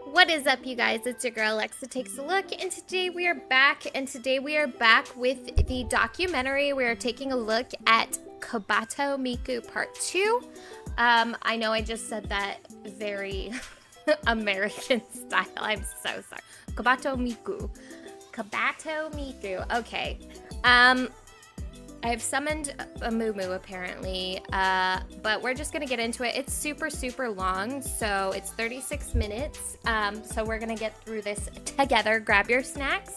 What is up, you guys? It's your girl Alexa Takes a Look, and today we are back with the documentary. We are taking a look at KOBATO Miku Part II. I know I just said that very American style. I'm so sorry. KOBATO Miku. Okay. I have summoned a Moo apparently, but we're just gonna get into it. It's super long, so it's 36 minutes. So we're gonna get through this together. Grab your snacks,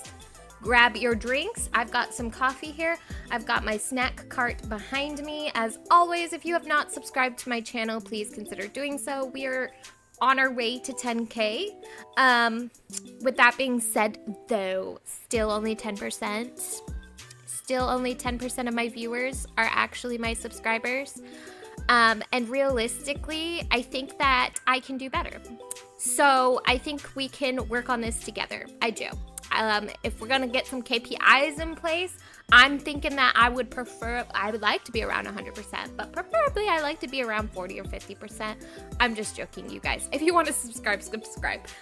grab your drinks. I've got some coffee here. I've got my snack cart behind me. As always, if you have not subscribed to my channel, please consider doing so. We are on our way to 10K. With that being said, though, still only 10%. Still only 10% of my viewers are actually my subscribers. And realistically, I think that I can do better. So I think we can work on this together. I do. If we're gonna get some KPIs in place, I'm thinking that I would like to be around 100%, but preferably I like to be around 40 or 50%. I'm just joking, you guys. If you want to subscribe.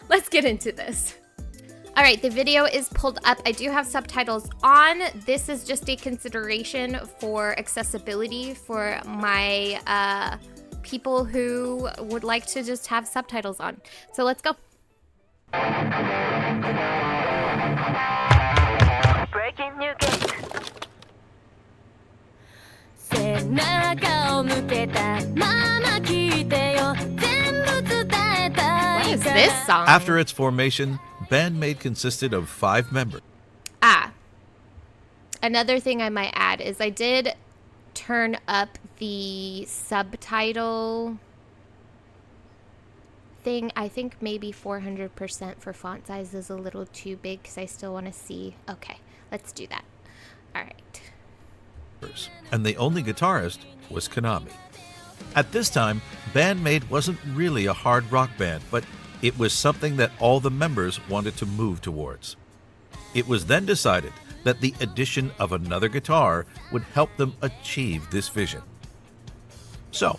Let's get into this. All right, the video is pulled up. I do have subtitles on. This is just a consideration for accessibility for my people who would like to just have subtitles on. So let's go. Breaking new gate. What is this song? After its formation, BAND-MAID consisted of 5 members. Another thing I might add is I did turn up the subtitle thing. I think maybe 400% for font size is a little too big because I still want to see. Okay, let's do that. All right. And the only guitarist was Konami. At this time, BAND-MAID wasn't really a hard rock band, but it was something that all the members wanted to move towards. It was then decided that the addition of another guitar would help them achieve this vision. So,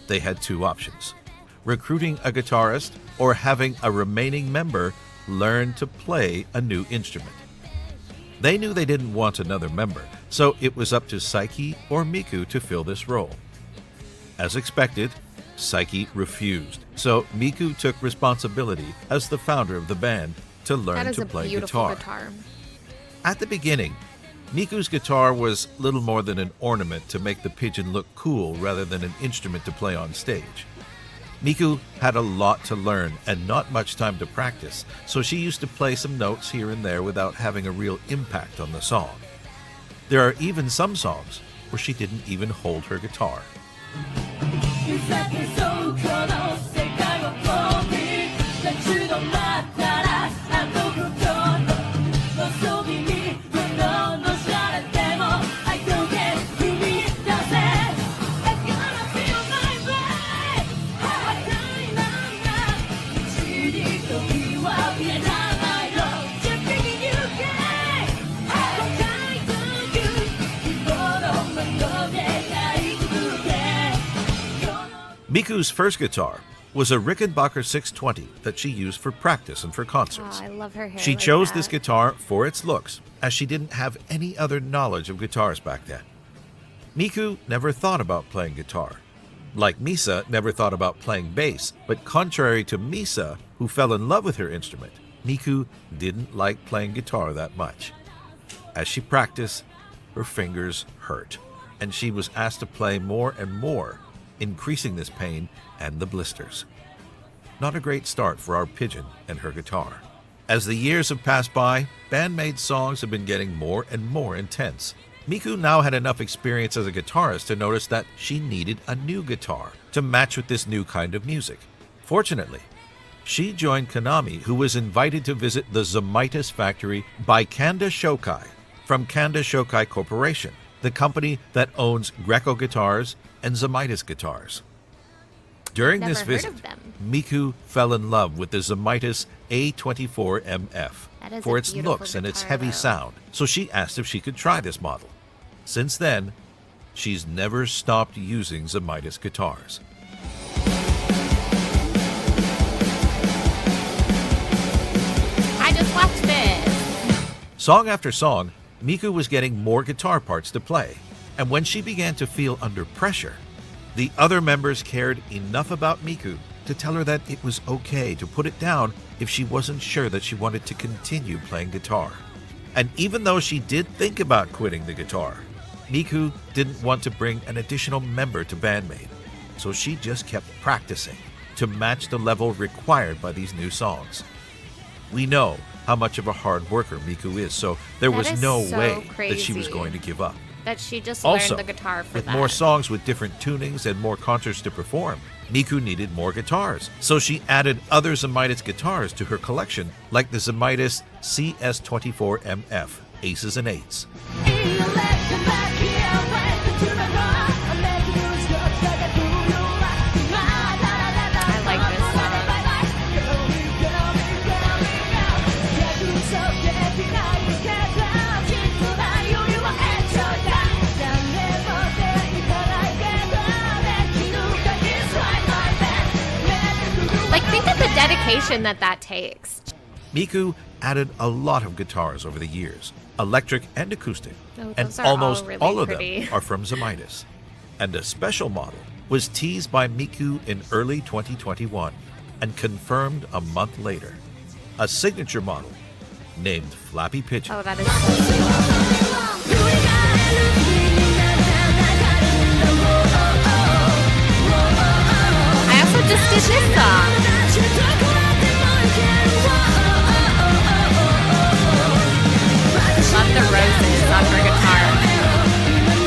they had 2 options: recruiting a guitarist or having a remaining member learn to play a new instrument. They knew they didn't want another member, so it was up to Saiki or Miku to fill this role. As expected, Saiki refused, so Miku took responsibility as the founder of the band to learn to play guitar. At the beginning, Miku's guitar was little more than an ornament to make the pigeon look cool rather than an instrument to play on stage. Miku had a lot to learn and not much time to practice, so she used to play some notes here and there without having a real impact on the song. There are even some songs where she didn't even hold her guitar. Miku's first guitar was a Rickenbacker 620 that she used for practice and for concerts. Oh, I love her hair. She chose this guitar for its looks, as she didn't have any other knowledge of guitars back then. Miku never thought about playing guitar. Like Misa never thought about playing bass, but contrary to Misa, who fell in love with her instrument, Miku didn't like playing guitar that much. As she practiced, her fingers hurt, and she was asked to play more and more, increasing this pain and the blisters. Not a great start for our pigeon and her guitar. As the years have passed by, BAND-MAID songs have been getting more and more intense. Miku now had enough experience as a guitarist to notice that she needed a new guitar to match with this new kind of music. Fortunately, she joined Konami, who was invited to visit the Zamitis factory by Kanda Shokai from Kanda Shokai Corporation, the company that owns Greco guitars and Zamitis guitars. During this visit, Miku fell in love with the Zamitis A24MF for its looks and its heavy sound, so she asked if she could try this model. Since then, she's never stopped using Zamitis guitars. I just watched this. Song after song, Miku was getting more guitar parts to play, and when she began to feel under pressure, the other members cared enough about Miku to tell her that it was okay to put it down if she wasn't sure that she wanted to continue playing guitar. And even though she did think about quitting the guitar, Miku didn't want to bring an additional member to BAND-MAID, so she just kept practicing to match the level required by these new songs. We know how much of a hard worker Miku is, so there That was is no so way that she was crazy. going to give up. That she just Also, learned the guitar for with that. more songs with different tunings and more concerts to perform, Miku needed more guitars. So she added other Zamitis guitars to her collection, like the Zamitis CS24MF, Aces and Eights. I like this song. Like, think of the dedication that takes. Miku added a lot of guitars over the years, electric and acoustic, Oh, and those are all almost really all of pretty. them are from Zamitis. And a special model was teased by Miku in early 2021 and confirmed a month later. A signature model named Flappy Pigeon. Oh, that is so sweet. I also just did this song. Love the roses on her guitar.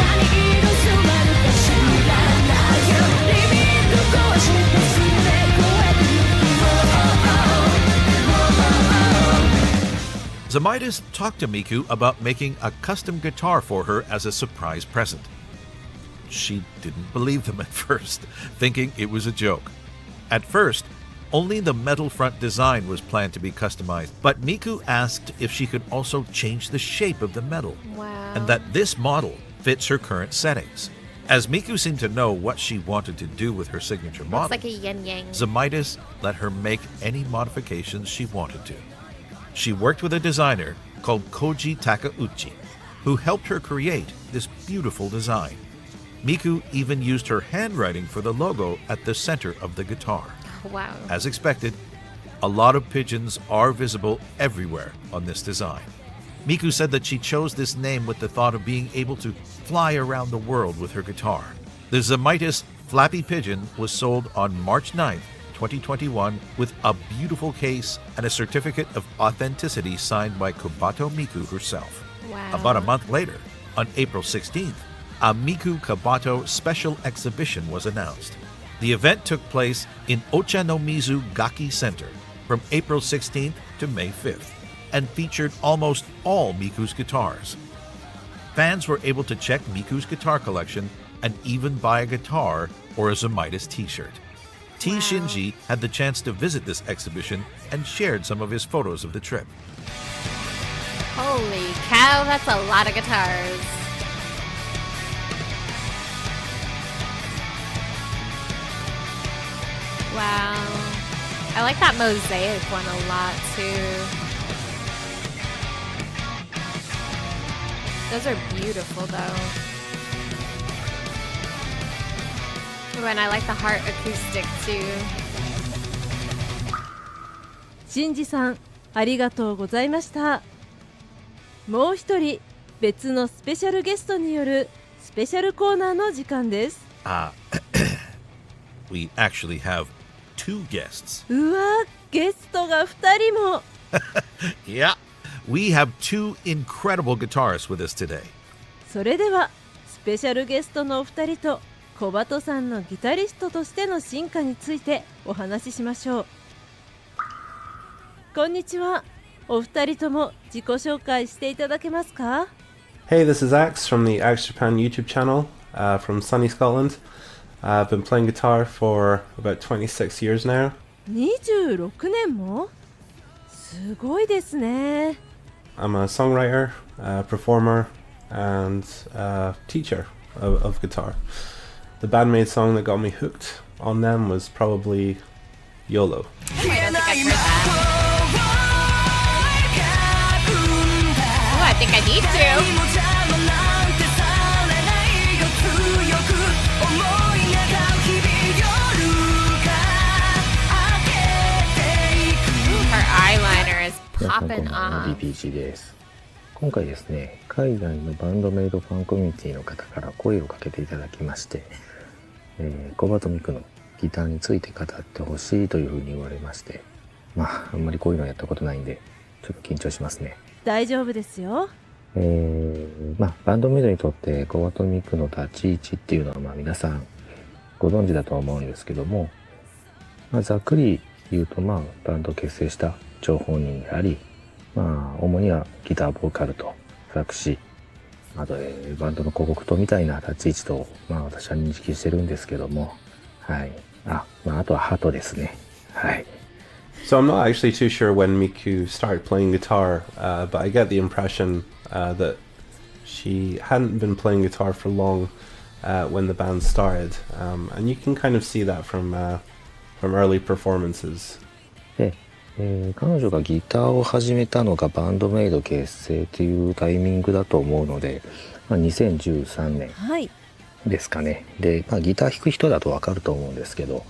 Zamitis talked to Miku about making a custom guitar for her as a surprise present. She didn't believe them at first, thinking it was a joke. At first, only the metal front design was planned to be customized, but Miku asked if she could also change the shape of the metal, Wow. and that this model fits her current settings. As Miku seemed to know what she wanted to do with her signature model, It's like a yin-yang. Zamitis let her make any modifications she wanted to. She worked with a designer called Koji Takeuchi, who helped her create this beautiful design. Miku even used her handwriting for the logo at the center of the guitar. Wow. As expected, a lot of pigeons are visible everywhere on this design. Miku said that she chose this name with the thought of being able to fly around the world with her guitar. The Zamitis Flappy Pigeon was sold on March 9th, 2021 with a beautiful case and a certificate of authenticity signed by KOBATO Miku herself. Wow. About a month later, on April 16th, a Miku KOBATO special exhibition was announced. The event took place in Ochanomizu Gaki Center from April 16th to May 5th and featured almost all Miku's guitars. Fans were able to check Miku's guitar collection and even buy a guitar or a Zamitis t-shirt. T. Wow. Shinji had the chance to visit this exhibition and shared some of his photos of the trip. Holy cow, that's a lot of guitars. Wow. I like that mosaic one a lot too. Those are beautiful though. Ooh, and I like the heart acoustic too. シンジさん、ありがとうございました。もう一人、別のスペシャルゲストによるスペシャルコーナーの時間です。We actually have two guests. うわ、ゲストが二人も。Yeah, we have two incredible guitarists with us today. それでは、スペシャルゲストのお二人と小鳩さんのギタリストとしての進化についてお話ししましょう。こんにちは。お二人とも自己紹介していただけますか？ Hey, this is Axe from the Axe Japan YouTube channel from sunny Scotland. I've been playing guitar for about 26 years now. 26年も？すごいですね。I'm a songwriter, performer, and teacher of guitar. The BAND-MAID song that got me hooked on them was probably YOLO. Oh, I don't think I've heard that. Oh, I think I need to. Her eyeliner is 皆さんこん popping ばんは off. DPG です。今回ですね、海外のバンドメイドファンコミュニティの方から声をかけていただきまして、コバトミクのギターについて語ってほしいというふうに言われまして、あんまりこういうのやったことないんで、ちょっと緊張しますね。大丈夫ですよ。バンドメイドにとってコバトミクの立ち位置っていうのは皆さんご存知だと思うんですけども、ざっくり言うとバンドを結成した張本人であり、主にはギターボーカルと作詞、あと、バンドの広告塔みたいな立ち位置と、私は認識してるんですけども、はい。あとはハトですね。はい。So I'm not actually too sure when Miku started playing guitar, but I get the impression that she hadn't been playing guitar for long when the band started, and you can kind of see that from early performances. で、彼女がギターを始めたのがバンドメイド結成というタイミングだと思うので、2013年はい。ですかね。で、ギター弾く人だとわかると思うんですけど、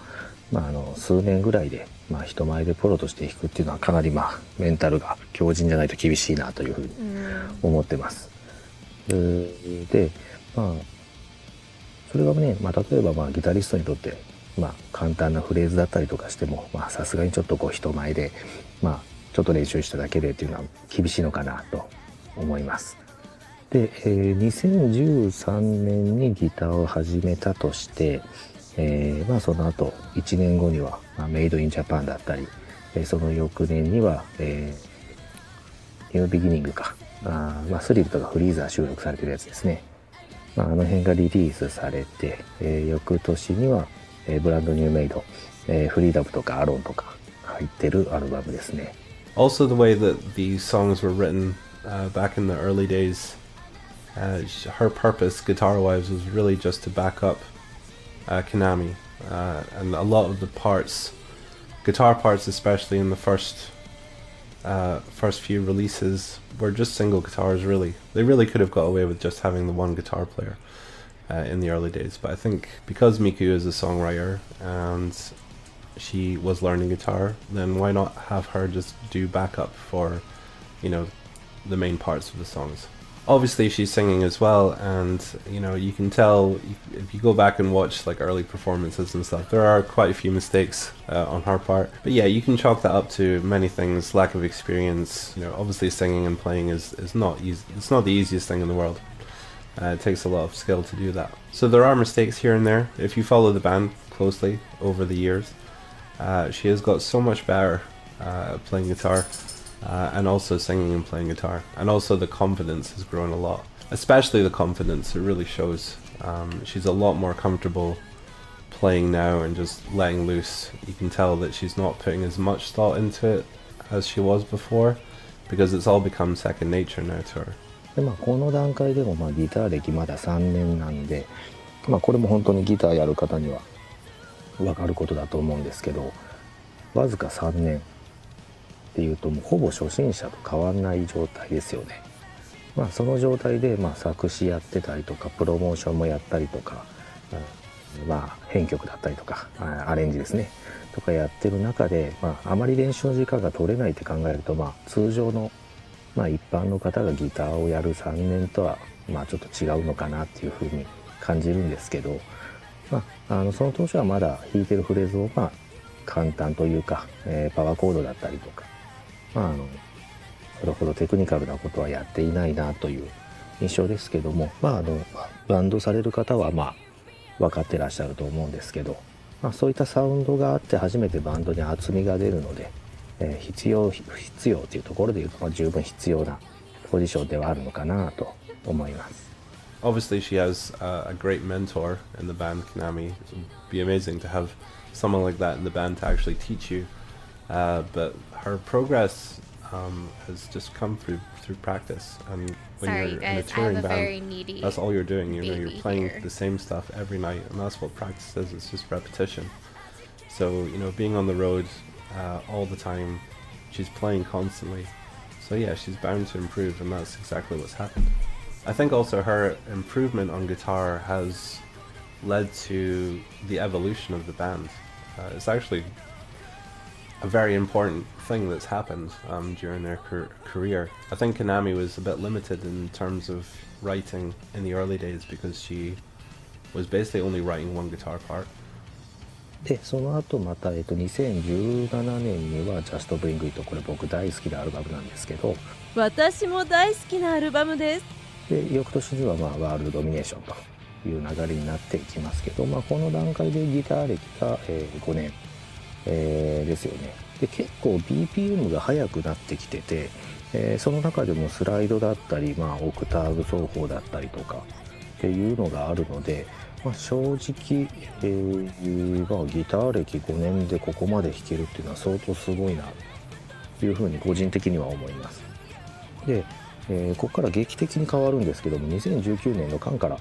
数年ぐらいで、人前でプロとして弾くっていうのはかなりメンタルが強靭じゃないと厳しいなというふうに思ってます。で、それがね、例えばギタリストにとって簡単なフレーズだったりとかしても、さすがにちょっと人前で、ちょっと練習しただけでっていうのは厳しいのかなと思います。で、2013年にギターを始めたとして、その後1年後には、メイドインジャパンだったり、その翌年には、ニュービギニングか、スリルとかフリーザー収録されてるやつですね。あの辺がリリースされて、翌年には、ブランドニューメイド、フリーダムとかアロンとか入ってるアルバムですね。Also, the way that these songs were written back in the early days, her purpose, guitar-wise, was really just to back up Konami, and a lot of the parts, guitar parts especially in the first few releases, were just single guitars. Really, they really could have got away with just having the one guitar player in the early days, but I think because Miku is a songwriter and she was learning guitar, then why not have her just do backup for, the main parts of the songs. Obviously she's singing as well, and you can tell if you go back and watch early performances and stuff, there are quite a few mistakes on her part, but yeah, you can chalk that up to many things. Lack of experience, obviously singing and playing is not easy. It's not the easiest thing in the world. It takes a lot of skill to do that, so there are mistakes here and there. If you follow the band closely over the years, she has got so much better at playing guitar, and also singing and playing guitar, and also the confidence has grown a lot, especially the confidence. It really shows. She's a lot more comfortable playing now and just letting loose. You can tell that she's not putting as much thought into it as she was before, because it's all become second nature now to her. でこの段階でもギター歴まだ3年なんで、これも本当にギターやる方には分かることだと思うんですけど、わずか3年っていうともうほぼ初心者と変わんない状態ですよね。その状態で作詞やってたりとかプロモーションもやったりとか、編曲だったりとかアレンジですねとかやってる中で、あまり練習の時間が取れないって考えると、通常の一般の方がギターをやる3年とはちょっと違うのかなっていうふうに感じるんですけど、その当初はまだ弾いてるフレーズを簡単というか、パワーコードだったりとか、それほどテクニカルなことはやっていないなという印象ですけども、バンドされる方は分かってらっしゃると思うんですけど、そういったサウンドがあって初めてバンドに厚みが出るので、必要というところでいうと、十分必要なポジションではあるのかなと思います。Obviously she has a great mentor in the band, Konami. It would be amazing to have someone like that in the band to actually teach you, but her progress has just come through practice. And when Sorry, you're guys, in a touring I have a band, very needy that's all you're doing. You know, you're baby playing here. the same stuff every night, and that's what practice is. It's just repetition. So, you know, being on the road all the time, she's playing constantly. So yeah, she's bound to improve, and that's exactly what's happened. I think also her improvement on guitar has led to the evolution of the band. It's actually a very important thing that's happened during their career. I think Konami was a bit limited in terms of writing in the early days because she was basically only writing one guitar part. でその後また、2017年には「Just Bring It」、これ僕大好きなアルバムなんですけど、私も大好きなアルバムです。で翌年には、ワールドドミネーションという流れになっていきますけど、この段階でギター歴が、5年、ですよね。で結構 BPM が速くなってきてて、その中でもスライドだったり、オクターブ奏法だったりとかっていうのがあるので、正直、ギター歴5年でここまで弾けるっていうのは相当すごいなというふうに個人的には思います。で、ここから劇的に変わるんですけども、2019年のカンから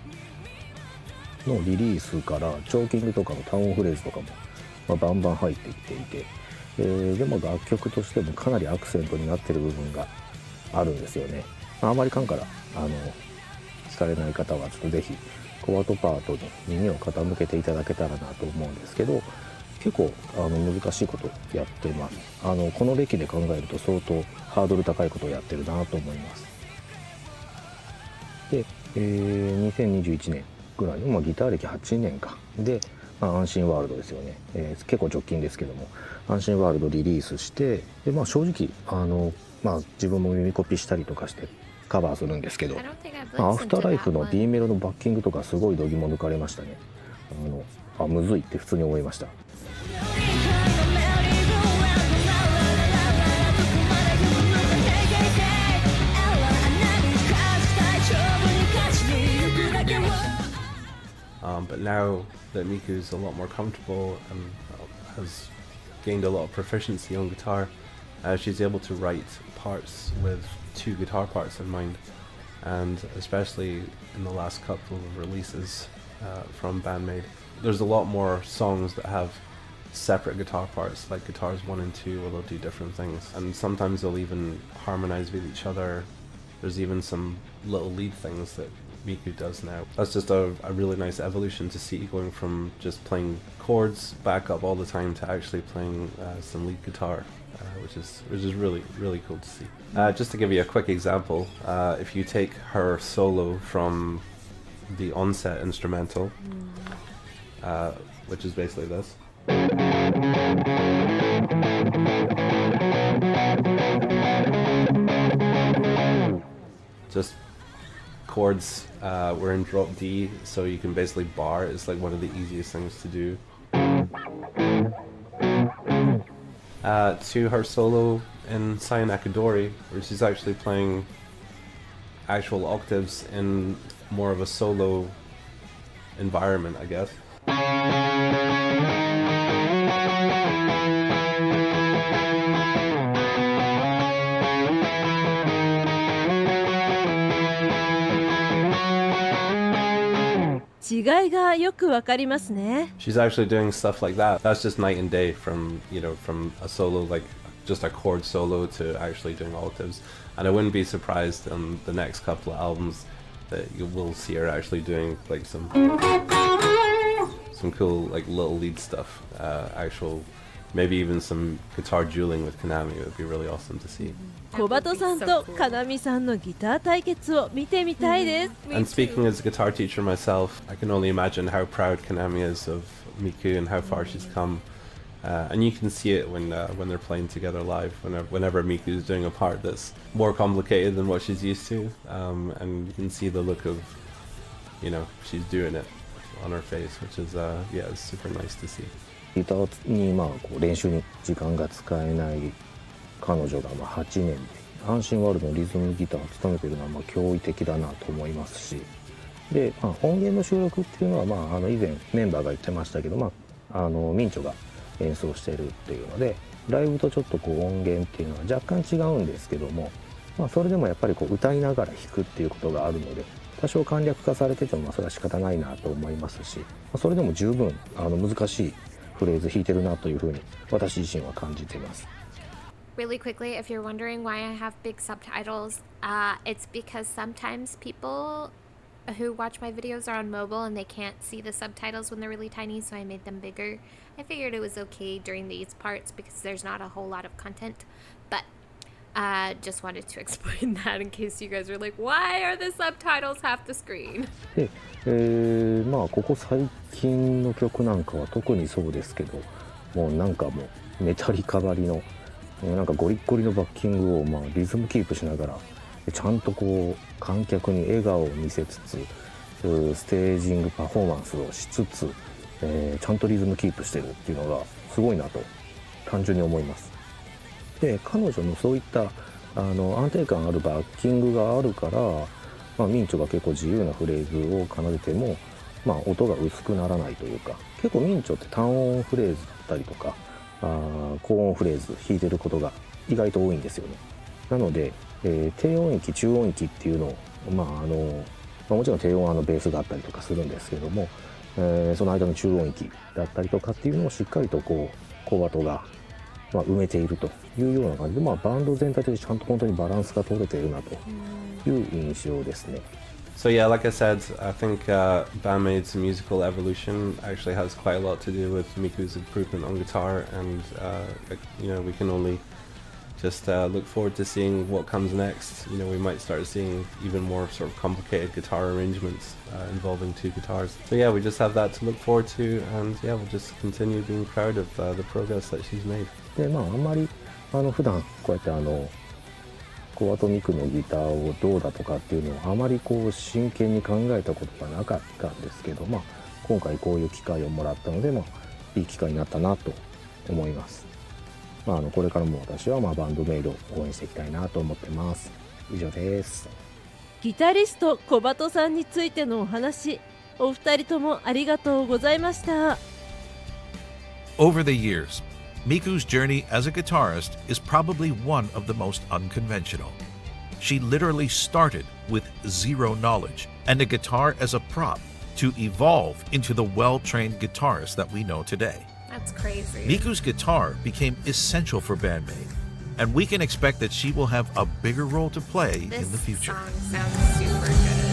のリリースからチョーキングとかのタウンフレーズとかも、バンバン入ってきていて、でも楽曲としてもかなりアクセントになってる部分があるんですよね。あまりカンから聞かれない方はちょっとぜひコバトパートに耳を傾けていただけたらなと思うんですけど、結構難しいことやってます。この歴で考えると相当ハードル高いことをやってるなと思います。で、2021年ぐらいの、ギター歴8年かで、安心ワールドですよね、結構直近ですけども安心ワールドリリースして、で、正直自分も耳コピしたりとかしてカバーするんですけど、アフターライフの D メロのバッキングとかすごい度肝抜かれましたね。むずいって普通に思いました。But now that Miku's a lot more comfortable and has gained a lot of proficiency on guitar, she's able to write parts with 2 guitar parts in mind, and especially in the last couple of releases from BAND-MAID, there's a lot more songs that have separate guitar parts, like guitars 1 and 2, where they'll do different things, and sometimes they'll even harmonize with each other. There's even some little lead things that Miku does now. That's just a really nice evolution to see, going from just playing chords back up all the time to actually playing some lead guitar, which is really, really cool to see. Just to give you a quick example, if you take her solo from the onset instrumental, which is basically this. Just chords, we're in drop D, so you can basically bar. It's like one of the easiest things to do. To her solo in Sai Nakadori, where she's actually playing actual octaves in more of a solo environment, I guess. She's actually doing stuff like that. That's just night and day from a solo, like just a chord solo, to actually doing octaves. And I wouldn't be surprised on the next couple of albums that you will see her actually doing like some cool like little lead stuff, actual, maybe even some guitar dueling with Konami. It would be really awesome to see. 小鳩さんとかなみさんのギター対決を見てみたいです。And speaking as a guitar teacher myself, I can only imagine how proud Konami is of Miku and how far she's come. And you can see it when they're playing together live, whenever Miku is doing a part that's more complicated than what she's used to, and you can see the look of, she's doing it on her face, which is it's super nice to see. ギターに練習に時間が使えない彼女が8年で安心ワールドのリズムギターを務めているのは驚異的だなと思いますし、で、音源の収録っていうのは以前メンバーが言ってましたけど、ミンチョが演奏してるっていうので、ライブとちょっとこう音源っていうのは若干違うんですけども、それでもやっぱりこう歌いながら弾くっていうことがあるので、多少簡略化されててもそれは仕方ないなと思いますし、それでも十分難しいフレーズ弾いてるなというふうに私自身は感じています。Really quickly, if you're wondering why I have big subtitles, it's because sometimes people who watch my videos are on mobile and they can't see the subtitles when they're really tiny, so I made them bigger. I figured it was okay during these parts because there's not a whole lot of content, but just wanted to explain that in case you guys are like, why are the subtitles half the screen? で、ここ最近の曲なんかは特にそうですけど、もうなんかもうメタリカばりのなんかゴリッゴリのバッキングをリズムキープしながら、ちゃんとこう観客に笑顔を見せつつ、ステージングパフォーマンスをしつつ、ちゃんとリズムキープしてるっていうのがすごいなと単純に思います。で、彼女のそういった安定感あるバッキングがあるから、ミンチョが結構自由なフレーズを奏でても、音が薄くならないというか、結構ミンチョって単音フレーズだったりとか高音フレーズ弾いてることが意外と多いんですよね。なので、低音域中音域っていうのを、もちろん低音はベースがあったりとかするんですけども、その間の中音域だったりとかっていうのをしっかりとこうコバトが埋めているというような感じで、バンド全体でちゃんと本当にバランスが取れているなという印象ですね。So yeah, like I said, I think BAND-MAID's musical evolution actually has quite a lot to do with Miku's improvement on guitar, and we can only just look forward to seeing what comes next. We might start seeing even more sort of complicated guitar arrangements involving two guitars. So yeah, we just have that to look forward to, and yeah, we'll just continue being proud of the progress that she's made. で、あんまり普段こうやってコバトミクのギターをどうだとかっていうのをあまりこう真剣に考えたことがなかったんですけど、今回こういう機会をもらったので、いい機会になったなと思います。これからも私はバンドメイドを応援していきたいなと思ってます。以上です。ギタリストコバトさんについてのお話、お二人ともありがとうございました。 Over the years, Miku's journey as a guitarist is probably one of the most unconventional. She literally started with zero knowledge and a guitar as a prop to evolve into the well-trained guitarist that we know today. That's crazy. Miku's guitar became essential for BAND-MAID, and we can expect that she will have a bigger role to play in the future. This song sounds super good.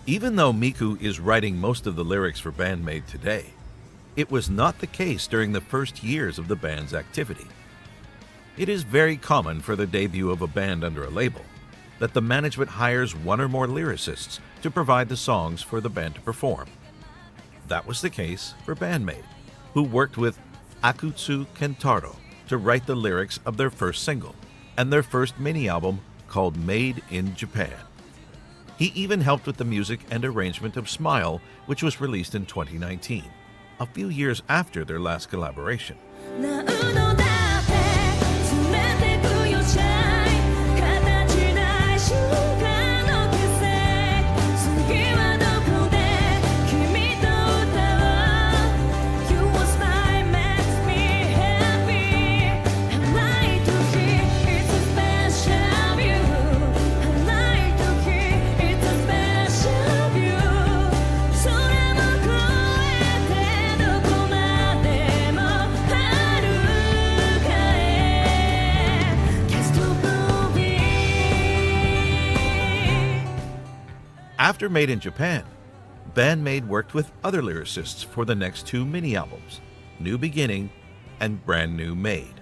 Even though Miku is writing most of the lyrics for BAND-MAID today, it was not the case during the first years of the band's activity. It is very common for the debut of a band under a label that the management hires one or more lyricists to provide the songs for the band to perform. That was the case for BAND-MAID, who worked with Akutsu Kentaro to write the lyrics of their first single and their first mini-album called Made in Japan. He even helped with the music and arrangement of Smile, which was released in 2019, a few years after their last collaboration. After Made in Japan, BAND-MAID worked with other lyricists for the next two mini-albums, New Beginning and Brand New Made.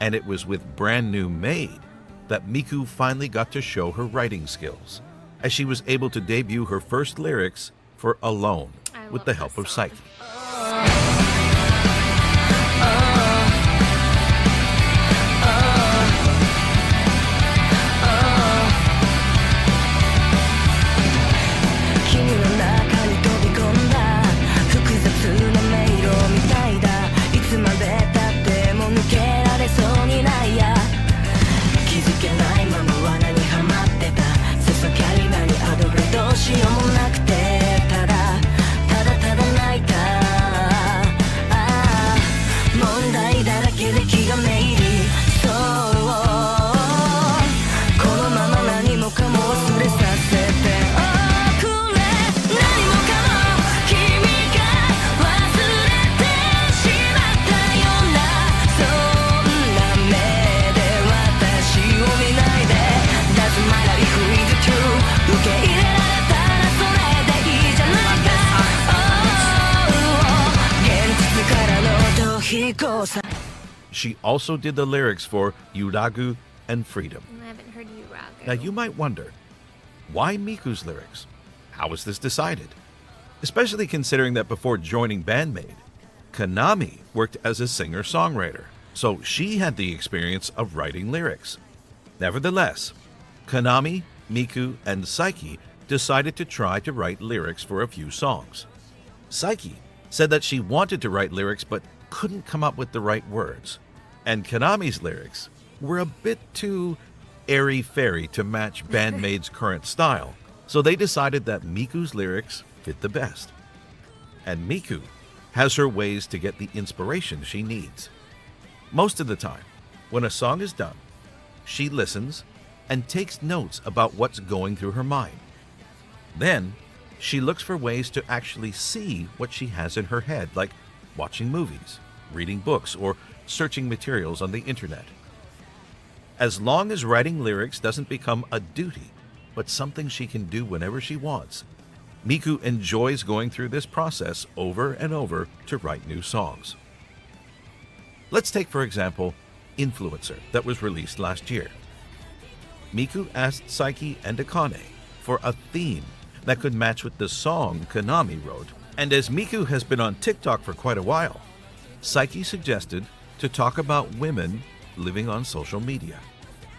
And it was with Brand New Made that Miku finally got to show her writing skills, as she was able to debut her first lyrics for Alone with the help of Psyche. She also did the lyrics for Yuragu and Freedom. I haven't heard Yuragu. Now you might wonder, why Miku's lyrics? How was this decided? Especially considering that before joining BAND-MAID, Konami worked as a singer-songwriter, so she had the experience of writing lyrics. Nevertheless, Konami, Miku, and Saiki decided to try to write lyrics for a few songs. Saiki said that she wanted to write lyrics but couldn't come up with the right words, and Konami's lyrics were a bit too airy-fairy to match BAND-MAID's current style, so they decided that Miku's lyrics fit the best. And Miku has her ways to get the inspiration she needs. Most of the time, when a song is done, she listens and takes notes about what's going through her mind. Then, she looks for ways to actually see what she has in her head, like watching movies, reading books, or searching materials on the internet. As long as writing lyrics doesn't become a duty, but something she can do whenever she wants, Miku enjoys going through this process over and over to write new songs. Let's take, for example, Influencer, that was released last year. Miku asked Saiki and Akane for a theme that could match with the song Konami wrote, and as Miku has been on TikTok for quite a while, Saiki suggested to talk about women living on social media.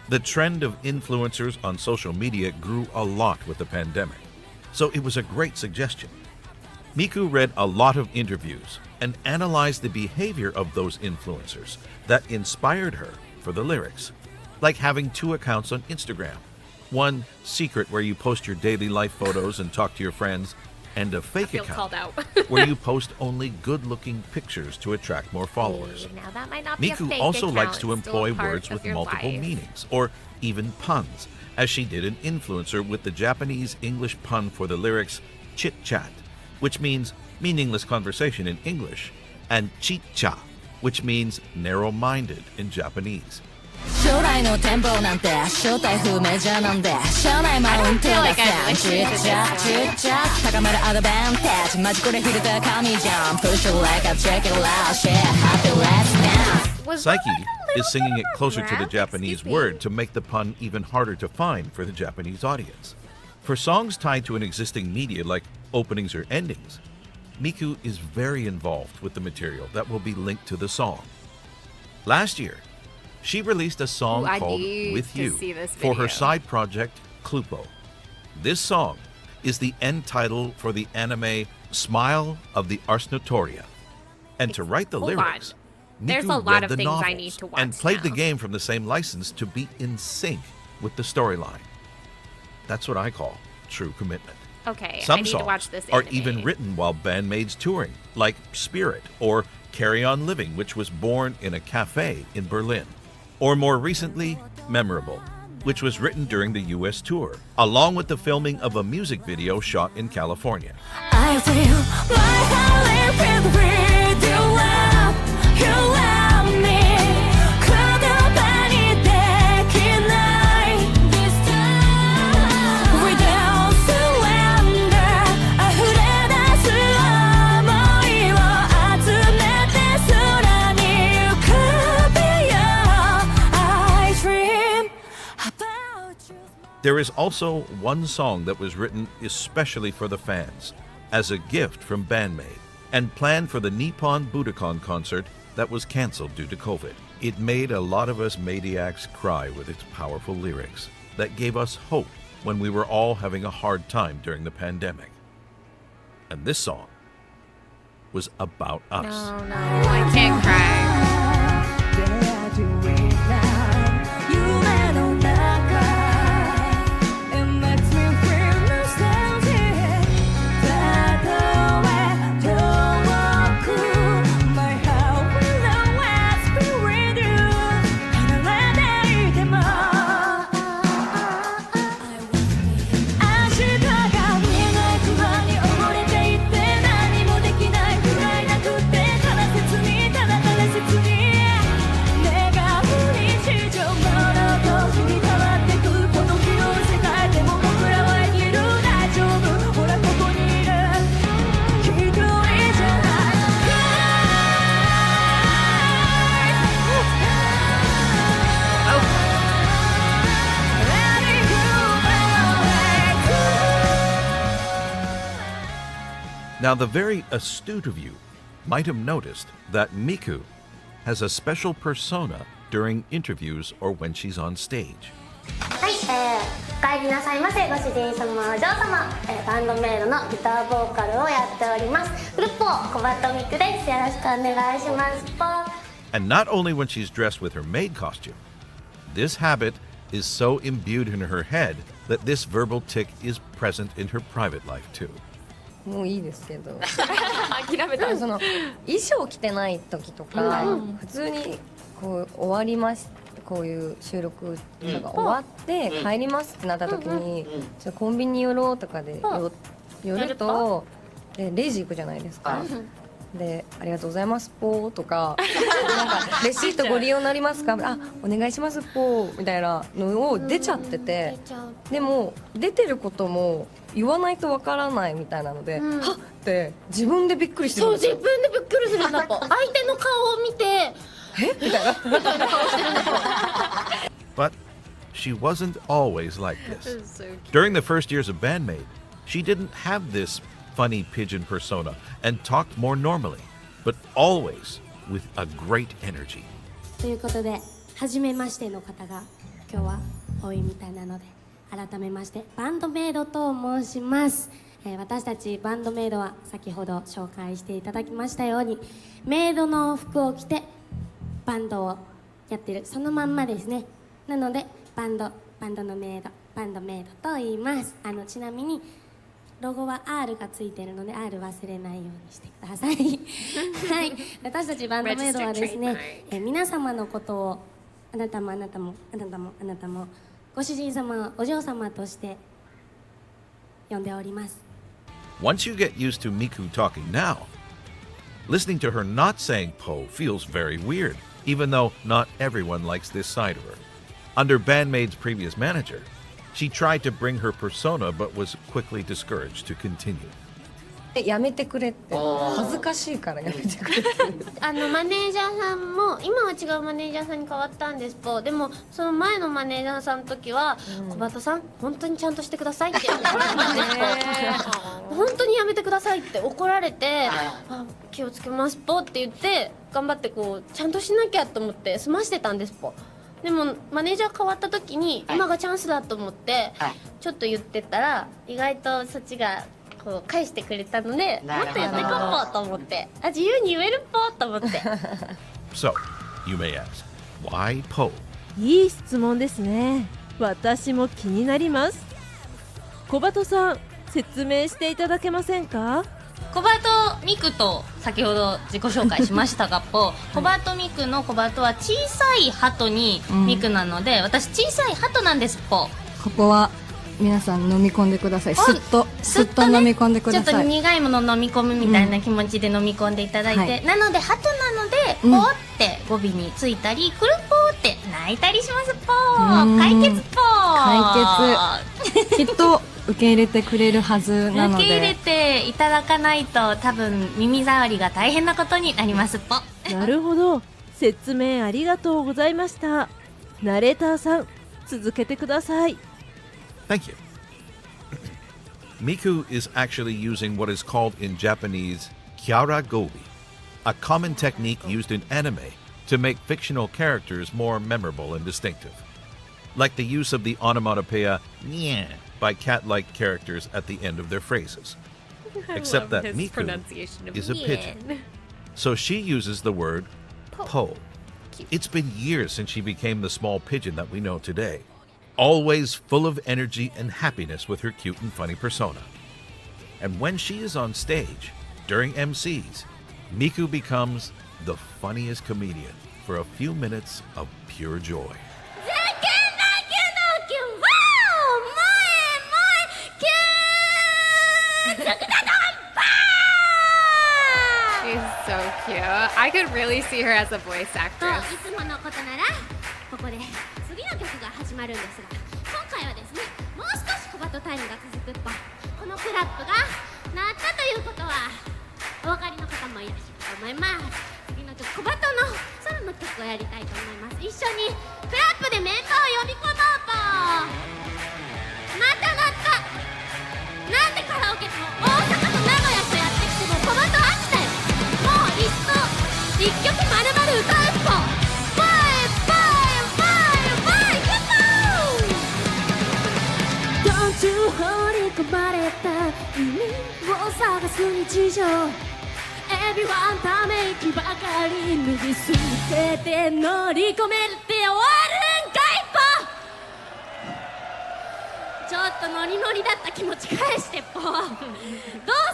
The trend of influencers on social media grew a lot with the pandemic, so it was a great suggestion. Miku read a lot of interviews and analyzed the behavior of those influencers that inspired her for the lyrics, like having 2 accounts on Instagram. One secret where you post your daily life photos and talk to your friends, and a fake Feel account called out. where you post only good-looking pictures to attract more followers. Now that might not be a Miku fake also account, likes to it's still a employ part words of with your multiple life. meanings, or even puns, as she did an Influencer with the Japanese-English pun for the lyrics chit-chat, which means meaningless conversation in English, and chit-cha, which means narrow-minded in Japanese. 将来の展望なんて正体不明じゃなんで社内マウントがさんチュッチャチュッチャ高めるアドバンテージマジこれフィルター神じゃん Push it like a check it out share happy let's dance Was Saiki that a is singing it little closer to the rap? Japanese Excuse me. word to make the pun even harder to find for the Japanese audience. For songs tied to an existing media like openings or endings, Miku is very involved with the material that will be linked to the song. Last year, she released a song Ooh, I called need With to You see this for her video. side project, Clupo. This song is the end title for the anime Smile of the Arsnotoria. And to write the Hold on. lyrics, There's Miku a lot read of the things I novels need to watch and played the now. game from the same license to be in sync with the storyline. That's what I call true commitment. Okay, I Some need songs to watch this are anime. even written while BAND-MAID's touring, like Spirit or Carry On Living, which was born in a cafe in Berlin. Or more recently, Memorable, which was written during the US tour, along with the filming of a music video shot in California. I feel my heart feel free to love you love me 言葉にできない This time without surrender 溢れ出す想いを集めて空に浮かべよう I dream about you There is also one song that was written especially for the fans, as a gift from BAND-MAID, and planned for the Nippon Budokan concert that was canceled due to COVID. It made a lot of us Maidiacs cry with its powerful lyrics that gave us hope when we were all having a hard time during the pandemic. And this song was about us. No, no, I can't cry. 夢の中 It makes me feel nostalgic たとえ遠く My heart will always be with you 離れていても 明日が見えない不安に溺れていて何もできないくらいなくてただ切にただただ切に Now, the very astute of you might have noticed that Miku has a special persona during interviews or when she's on stage. はい、お帰りなさいませご主人様お嬢様、バンドメイドのギターボーカルをやっておりますフルポー小鳩ミクですよろしくお願いしますポー And not only when she's dressed with her maid costume. This habit is so imbued in her head that this verbal tic is present in her private life too. もういいですけど諦めた。その衣装着てない時とか、普通にこう終わりますこういう収録とかが終わって帰りますってなった時に、ちょっとコンビニ寄ろうとかで寄るとでレジ行くじゃないですか。でありがとうございますポーとかなんかレシートご利用になりますかあお願いしますポーみたいなのを出ちゃってて、でも出てることも言わないとわからないみたいなので、はっって自分でびっくりしてるんですよ。自分でびっくりするんだと相手の顔を見て But she wasn't always like this. During the first years of BAND-MAID, she didn't have this funny pigeon persona and talked more normally, but always with a great energy. ということで初めましての方が今日は多いみたいなので改めましてバンドメイドと申します、私たちバンドメイドは先ほど紹介していただきましたようにメイドの服を着てバンドをやってるそのまんまですね。なのでバンドのメイドバンドメイドと言います。ちなみにロゴは R がついてるので R 忘れないようにしてくださいはい、私たちバンドメイドはですね、皆様のことをあなたもあなたもあなたもあなたもご主人様お嬢様として呼んでおります。 Once you get used to Miku talking now, listening to her not saying po feels very weird, even though not everyone likes this side of her. Under BAND-MAID's previous manager, she tried to bring her persona but was quickly discouraged to continue. やめてくれって恥ずかしいからやめてくれってマネージャーさんも今は違うマネージャーさんに変わったんですぽ。でもその前のマネージャーさんの時は小鳩さん本当にちゃんとしてくださいって言われたんですぽ本当にやめてくださいって怒られてあ気をつけますぽって言って頑張ってこうちゃんとしなきゃと思って済ましてたんですぽ。でもマネージャー変わった時に今がチャンスだと思ってちょっと言ってたら意外とそっちがこう返してくれたのでもっとやっていこうと思って自由に言えるぽと思って So, you may ask, why po? いい質問ですね。私も気になります。小鳩さん、説明していただけませんか？コバトミクと先ほど自己紹介しましたがコバトミクのコバトは小さい鳩にミクなので、私小さい鳩なんですぽ。ここは皆さん飲み込んでください。すっと飲み込んでください。ちょっと苦いもの飲み込むみたいな気持ちで飲み込んでいただいて、はい、なので鳩なのでポーって語尾についたりくるぽーって泣いたりしますぽー。解決ぽー。解決きっと受け入れてくれるはずなので受け入れていただかないと多分耳障りが大変なことになりますぽ。なるほど、説明ありがとうございました。ナレーターさん、続けてください。Thank you. Miku is actually using what is called in Japanese kyaragobi, a common technique used in anime to make fictional characters more memorable and distinctive. Like the use of the onomatopoeia "nya" by cat-like characters at the end of their phrases. Except that Miku is a pigeon. So she uses the word po. It's been years since she became the small pigeon that we know today. Always full of energy and happiness with her cute and funny persona. And when she is on stage, during MCs, Miku becomes the funniest comedian for a few minutes of pure joy. She's so cute. I could really see her as a voice と actress. いつものことならここで次の曲が始まるんですが今回はですねもう少しコバトタイムが続くとこのクラップが鳴ったということはお分かりの方もいらっしゃると思います。次の曲コバトのソロの曲をやりたいと思います。一緒にクラップでメンバーを呼び込もうとまた鳴ったなんでカラオケも大阪と名古屋とやってきて一曲まるまる歌うっぽバイバイバイバイゲット途中放り込まれた意味を探す日常エビワンため息ばかり脱ぎ捨てて乗り込めるって終わるんかいぽちょっとノリノリだった気持ち返してぽどう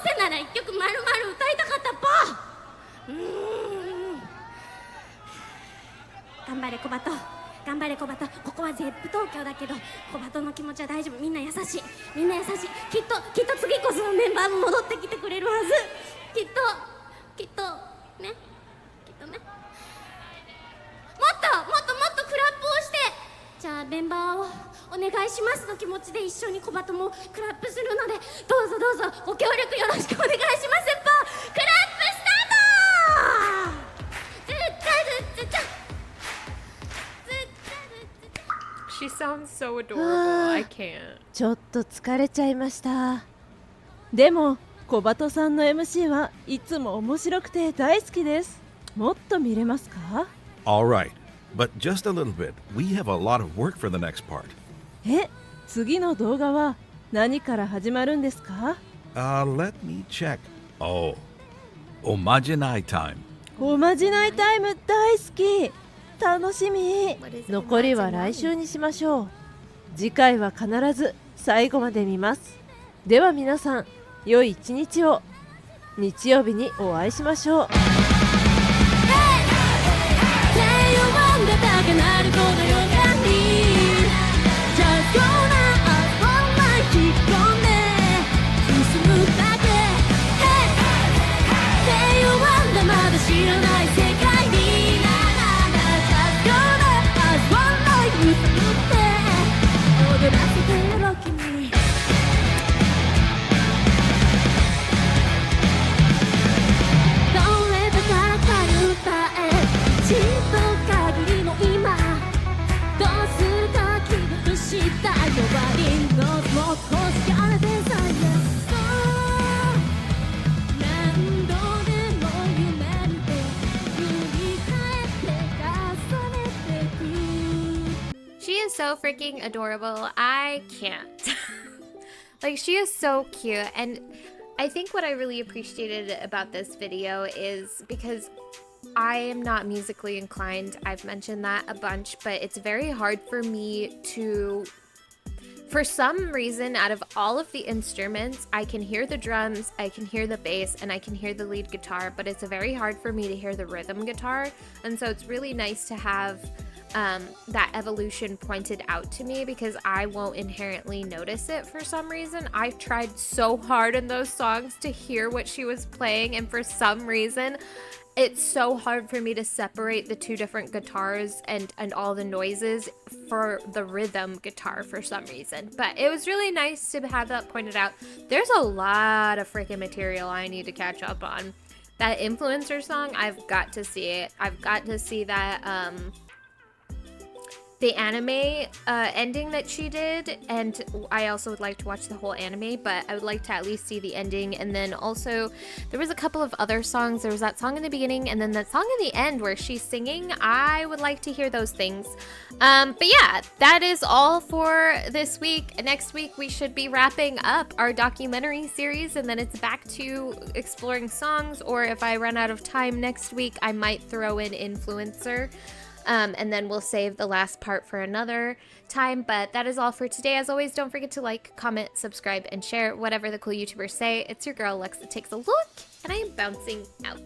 せなら一曲まるまる歌いたかったぽ頑張れコバト頑張れコバトここはゼップ東京だけどコバトの気持ちは大丈夫みんな優しいみんな優しいきっと次こそメンバーも戻ってきてくれるはずきっとねきっとねもっとクラップをしてじゃあメンバーをお願いしますの気持ちで一緒にコバトもクラップするのでどうぞご協力よろしくお願いしますぽクラップスタートずっちゃ She sounds so adorable. I can't. ちょっと疲れちゃいました。でも小鳩さんの MC はいつも面白くて大好きです。もっと見れますか？ All right, but just a little bit. We have a lot of work for the next part. 次の動画は何から始まるんですか？ Let me check. Oh, Omajinai time. おまじないタイム大好き。楽しみ。 What is 残りは来週にしましょう。次回は必ず最後まで見ます。では皆さん、良い一日を。日曜日にお会いしましょう。手を揉んでたくなるこの予感に Just gonna up all night 引っ込んで進むだけ Hey 手を揉んでまだ知らない世界に Just gonna up all night 揺さぶって踊らせてやろう君にどれだからか歌えちっと限りの今どうするか気分した弱りのもっとしかれてさ何度でも夢見て振り返って重ねてく She is so freaking adorable. I can't. Like, she is so cute. And I think what I really appreciated about this video is because I am not musically inclined. I've mentioned that a bunch, but it's very hard for me to, for some reason, out of all of the instruments, I can hear the drums, I can hear the bass, and I can hear the lead guitar, but it's very hard for me to hear the rhythm guitar. And so it's really nice to have that evolution pointed out to me because I won't inherently notice it for some reason. I tried so hard in those songs to hear what she was playing, and for some reason it's so hard for me to separate the two different guitars and all the noises for the rhythm guitar for some reason. But it was really nice to have that pointed out. There's a lot of freaking material I need to catch up on. That influencer song, I've got to see it. I've got to see that the anime ending that she did, and I also would like to watch the whole anime, but I would like to at least see the ending. And then also there was a couple of other songs. There was that song in the beginning and then that song in the end where she's singing. I would like to hear those things. But yeah, that is all for this week. Next week we should be wrapping up our documentary series, and then it's back to exploring songs, or if I run out of time next week I might throw in influencer. And then we'll save the last part for another time. But that is all for today. As always, don't forget to like, comment, subscribe, and share whatever the cool YouTubers say. It's your girl, Lex, that takes a look, and I am bouncing out.